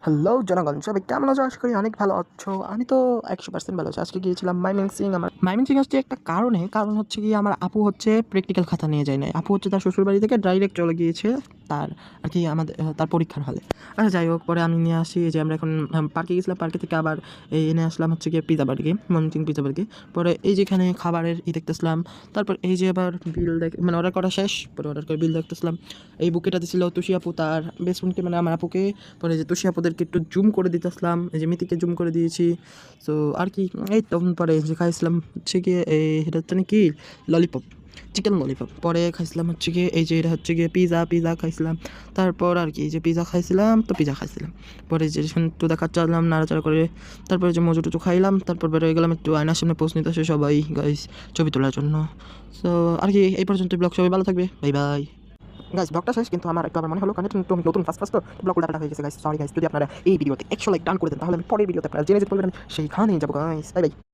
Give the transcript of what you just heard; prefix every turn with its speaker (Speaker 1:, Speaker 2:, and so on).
Speaker 1: Hello জনগণ, সবাই কেমন আছো? আশা করি অনেক ভালো আছো। আমি তো 100% ভালো আছি। আজকে গিয়েছিলাম ময়মনসিংহ। আমার ময়মনসিংহ আসছি একটা কারণ হচ্ছে গিয়ে আমার আপু হচ্ছে প্র্যাকটিক্যাল খাতা নিয়ে যায় নাই। আপু হচ্ছে তার শ্বশুরবাড়ি থেকে ডাইরেক্ট চলে গিয়েছে তার আর কি আমাদের তার পরীক্ষার হলে। আচ্ছা যাই হোক, পরে আমি নিয়ে আসি। এই যে আমরা এখন পার্কে গেছিলাম, পার্কে থেকে আবার এনে আসলাম হচ্ছে গিয়ে পিজা বার্গে, ময়মনসিংহ পিজা বার্গে। পরে এই যেখানে খাবারের দেখতেছিলাম। তারপর এই যে আবার বিল মানে অর্ডার করা শেষ, পরে অর্ডার করে বিল দেখতেছিলাম। এই বুকেটা দিছিল তুষি আপু তার বেস্ট ফ্রেন্ডকে, মানে আমার আপুকে। পরে যে তুষি আপুদেরকে একটু জুম করে দিতেছিলাম, এই যে মিতিকে জুম করে দিয়েছি। সো আর কি, এই তো পরে যে খাইছিলাম হচ্ছে গিয়ে এটা হচ্ছে নাকি ললিপপ, চিকেন ললিপপ। পরে খাইছিলাম হচ্ছে গিয়ে এই যে এটা হচ্ছে গিয়ে পিজা খাইছিলাম। তারপর আর কি, এই যে পিজা খাইছিলাম। পরে যে একটু দেখাচ্ছিলাম নাড়াচাড়া করে। তারপরে যে মজু টুচু খাইলাম। তারপর বেরোয় গেলাম একটু আয়নার সামনে পোস্ট নিতে আসে সবাই গাইস ছবি তোলার জন্য। সো আর কি, এই পর্যন্ত ব্লগ। সবাই ভালো থাকবে, বাই বাই। গাইস ব্লগটা শেষ, কিন্তু আমার একটু আবার মনে হলো কারণ একটু আমি নতুন ফার্স্ট তো ব্লগ উল্টাপাল্টা হয়ে গেছে গাইস। সরি গাইস, যদি আপনারা এই ভিডিওতে 100 লাইক ডান করে দেন তাহলে আমি পরের ভিডিওতে আপনারা জেনে যেতে পারবেন, সেইখানেই যাবো গাইস। Bye bye.